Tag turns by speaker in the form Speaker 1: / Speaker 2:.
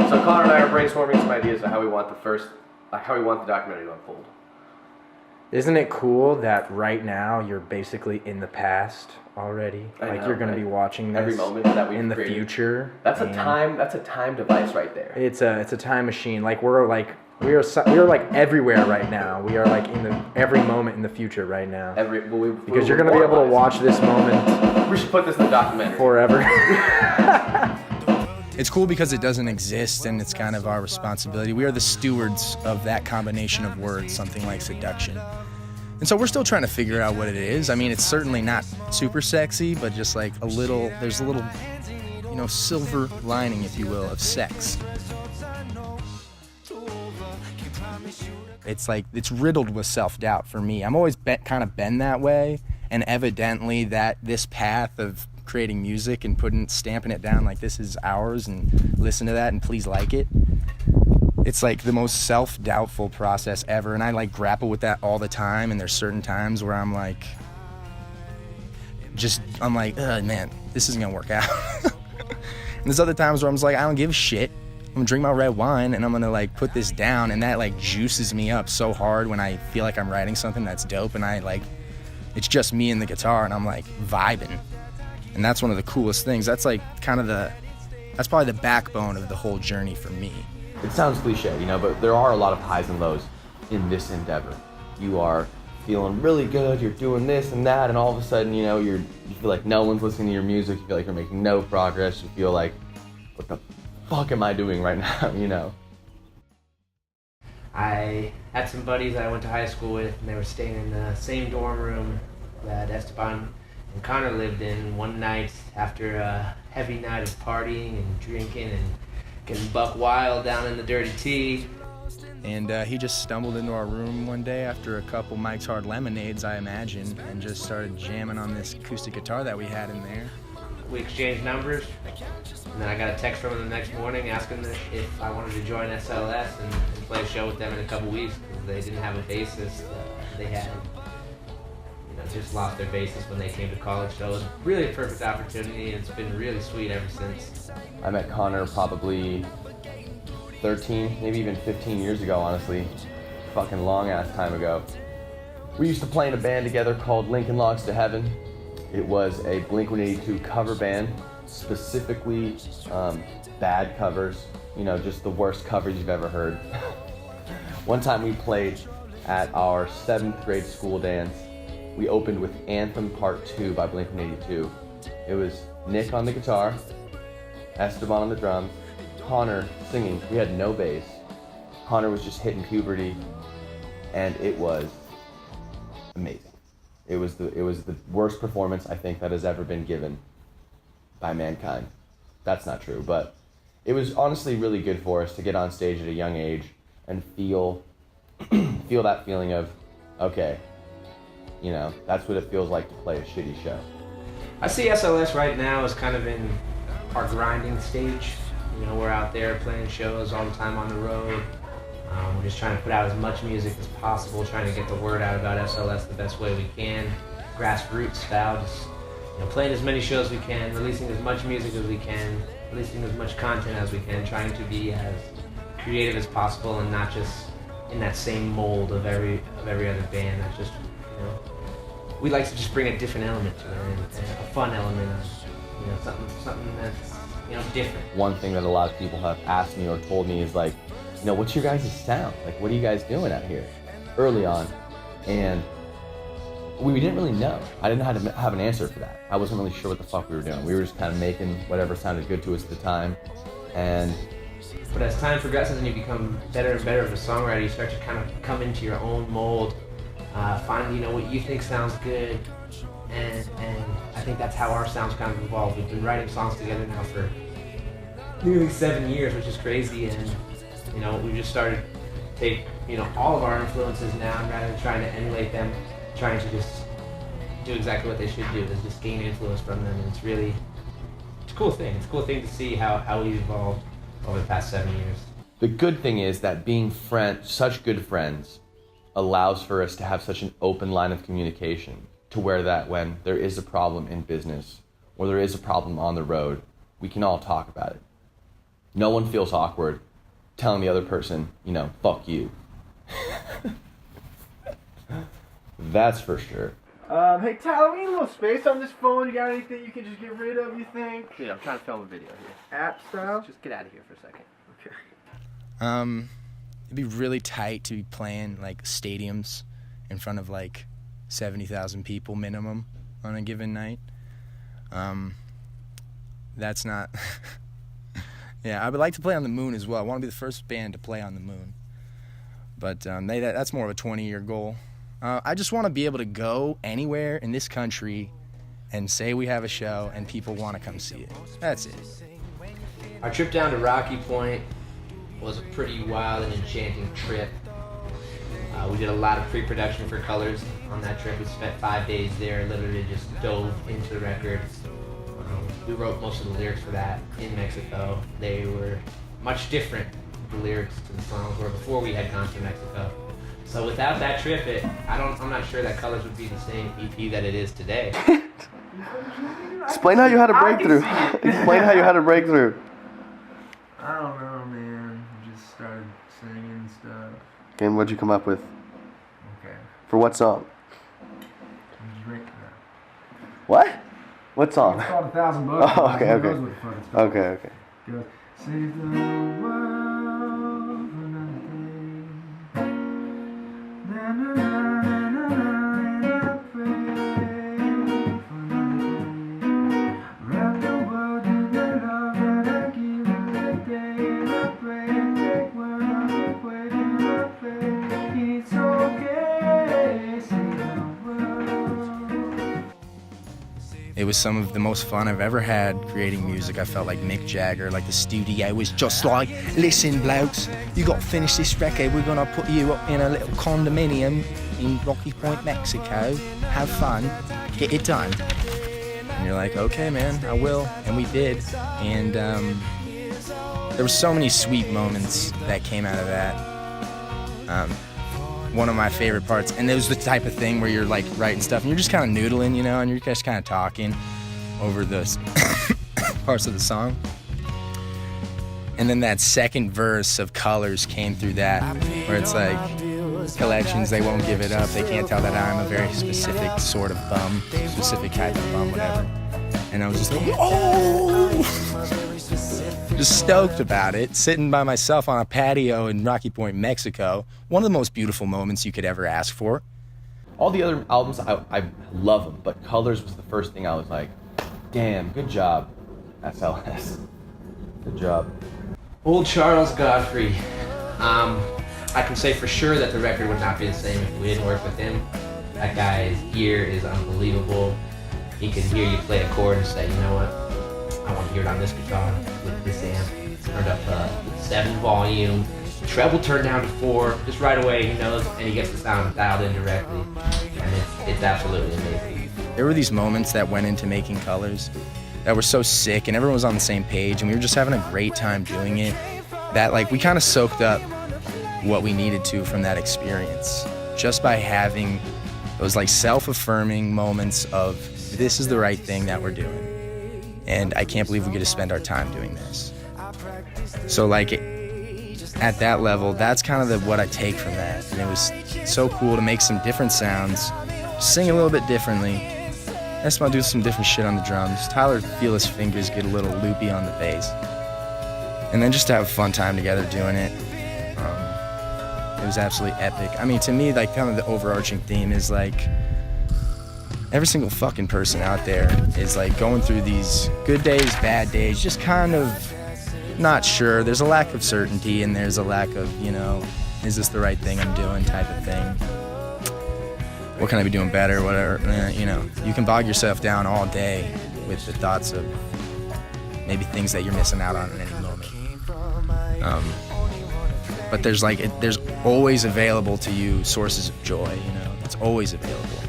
Speaker 1: So Connor and I are brainstorming some ideas of how we want the documentary to unfold.
Speaker 2: Isn't it cool that right now you're basically in the past already? You're going to be watching this
Speaker 1: every moment that we've
Speaker 2: in the
Speaker 1: created.
Speaker 2: future.
Speaker 1: That's a time device right there.
Speaker 2: It's a time machine. We are everywhere right now. We are in every moment in the future right now. Because you're going to be able to watch this moment.
Speaker 1: We should put this in the documentary
Speaker 2: forever.
Speaker 3: It's cool because it doesn't exist, and it's kind of our responsibility. We are the stewards of that combination of words, something like seduction. And so we're still trying to figure out what it is. I mean, it's certainly not super sexy, but just there's a little, silver lining, if you will, of sex. It's riddled with self-doubt for me. I'm always kind of been that way, and evidently that this path of creating music and stamping it down like this is ours and listen to that and please like it. It's the most self-doubtful process ever, and I grapple with that all the time, and there's certain times where I'm like, man, this isn't gonna work out. And there's other times where I'm just I don't give a shit. I'm gonna drink my red wine and I'm gonna put this down, and that juices me up so hard when I feel like I'm writing something that's dope, and it's just me and the guitar, and I'm vibing. And that's one of the coolest things. That's that's probably the backbone of the whole journey for me.
Speaker 1: It sounds cliche, but there are a lot of highs and lows in this endeavor. You are feeling really good, you're doing this and that, and all of a sudden, you feel like no one's listening to your music, you feel like you're making no progress, you feel like, what the fuck am I doing right now,
Speaker 4: I had some buddies that I went to high school with, and they were staying in the same dorm room that Esteban and Connor lived in one night after a heavy night of partying and drinking and getting buck wild down in the dirty tea.
Speaker 3: And he just stumbled into our room one day after a couple Mike's Hard Lemonades, I imagine, and just started jamming on this acoustic guitar that we had in there.
Speaker 4: We exchanged numbers, and then I got a text from him the next morning asking if I wanted to join SLS and play a show with them in a couple weeks, because they didn't have a bassist. They had just lost their bassist when they came to college, so it was really a perfect opportunity, and it's been really sweet ever since.
Speaker 1: I met Connor probably 13, maybe even 15 years ago, honestly. Fucking long ass time ago. We used to play in a band together called Lincoln Logs to Heaven. It was a Blink-182 cover band, specifically bad covers, just the worst covers you've ever heard. One time we played at our 7th grade school dance. We opened with Anthem Part 2 by Blink-182. It was Nick on the guitar, Esteban on the drums, Connor singing. We had no bass. Connor was just hitting puberty, and it was amazing. It was the worst performance I think that has ever been given by mankind. That's not true, but it was honestly really good for us to get on stage at a young age and feel that feeling of, okay, that's what it feels like to play a shitty show.
Speaker 4: I see SLS right now as kind of in our grinding stage. We're out there playing shows all the time on the road. We're just trying to put out as much music as possible, trying to get the word out about SLS the best way we can. Grassroots style, just playing as many shows as we can, releasing as much music as we can, releasing as much content as we can, trying to be as creative as possible and not just in that same mold of every other band. That's just, we like to just bring a different element to it, and a fun element of, something that's, different.
Speaker 1: One thing that a lot of people have asked me or told me is what's your guys' sound? What are you guys doing out here? Early on, and we didn't really know. I didn't have an answer for that. I wasn't really sure what the fuck we were doing. We were just kind of making whatever sounded good to us at the time,
Speaker 4: But as time progresses and you become better and better of a songwriter, you start to kind of come into your own mold, find what you think sounds good, and I think that's how our sounds kind of evolved. We've been writing songs together now for nearly 7 years, which is crazy, and we just started to take all of our influences now, and rather than trying to emulate them, trying to just do exactly what they should do, is just gain influence from them, and it's a cool thing. It's a cool thing to see how we've evolved over the past 7 years.
Speaker 1: The good thing is that being such good friends allows for us to have such an open line of communication, to where that when there is a problem in business or there is a problem on the road, we can all talk about it. No one feels awkward telling the other person, you know, fuck you. That's for sure.
Speaker 2: Hey Tyler, we need a little space on this phone. You got anything you can just get rid of, you think?
Speaker 5: Dude, I'm trying to film a video here.
Speaker 2: App style?
Speaker 5: Just get out of here for a second.
Speaker 2: Okay.
Speaker 3: It'd be really tight to be playing like stadiums in front of like 70,000 people minimum on a given night. That's not. Yeah, I would like to play on the moon as well. I want to be the first band to play on the moon. But that's more of a 20-year goal. I just want to be able to go anywhere in this country and say we have a show and people want to come see it. That's it.
Speaker 4: Our trip down to Rocky Point was a pretty wild and enchanting trip. We did a lot of pre-production for Colors on that trip. We spent 5 days there, literally just dove into the record. We wrote most of the lyrics for that in Mexico. They were much different, the lyrics to the songs were before we had gone to Mexico. So without that trip, I'm not sure that Colors would be the same EP that it is today.
Speaker 1: Explain how you had a breakthrough. Explain how you had a breakthrough.
Speaker 2: I don't know, man. I just started singing and stuff.
Speaker 1: And what'd you come up with?
Speaker 2: Okay.
Speaker 1: For what song?
Speaker 2: Drink now.
Speaker 1: What? What song?
Speaker 2: It's called $1,000.
Speaker 1: Oh, okay,
Speaker 2: Who knows
Speaker 1: okay.
Speaker 2: what the fuck it's called?
Speaker 1: Okay, okay.
Speaker 2: It goes, save the world for another day. Na, na, na, na, na, na, I pray for another day. Wrap the world in the love that I give you today. And I pray, take one of the way to I pray. It's okay, save the world.
Speaker 3: It was some of the most fun I've ever had creating music. I felt like Mick Jagger, like the studio was just like, listen blokes, you got to finish this record, we're going to put you up in a little condominium in Rocky Point, Mexico, have fun, get it done. And you're like, okay man, I will, and we did. And there were so many sweet moments that came out of that. One of my favorite parts, and it was the type of thing where you're like writing stuff and you're just kind of noodling, you know, and you're just kind of talking over the parts of the song. And then that second verse of Colors came through that, where it's like, collections, they won't give it up, they can't tell that I'm a very specific sort of bum, specific type of bum, whatever. And I was just like, oh! Just stoked about it, sitting by myself on a patio in Rocky Point, Mexico. One of the most beautiful moments you could ever ask for.
Speaker 1: All the other albums, I love them, but Colors was the first thing I was like, damn, good job, SLS. Good job.
Speaker 4: Old Charles Godfrey. I can say for sure that the record would not be the same if we didn't work with him. That guy's ear is unbelievable. He can hear you play a chord and say, you know what? I want to hear it on this guitar with this amp. Turned up 7 volume, treble turned down to 4. Just right away he knows, and he gets the sound dialed in directly, and it's absolutely amazing.
Speaker 3: There were these moments that went into making Colors that were so sick, and everyone was on the same page, and we were just having a great time doing it. That like we kind of soaked up what we needed to from that experience, just by having those like self-affirming moments of this is the right thing that we're doing. And I can't believe we get to spend our time doing this. So like at that level, that's kind of what I take from that. And it was so cool to make some different sounds, sing a little bit differently. I just want to do some different shit on the drums. Tyler feel his fingers get a little loopy on the bass. And then just to have a fun time together doing it. It was absolutely epic. I mean, to me, like kind of the overarching theme is like, every single fucking person out there is like going through these good days, bad days, just kind of not sure. There's a lack of certainty and there's a lack of, you know, is this the right thing I'm doing type of thing. What can I be doing better, whatever, you know. You can bog yourself down all day with the thoughts of maybe things that you're missing out on at any moment. But there's always available to you sources of joy, you know. It's always available.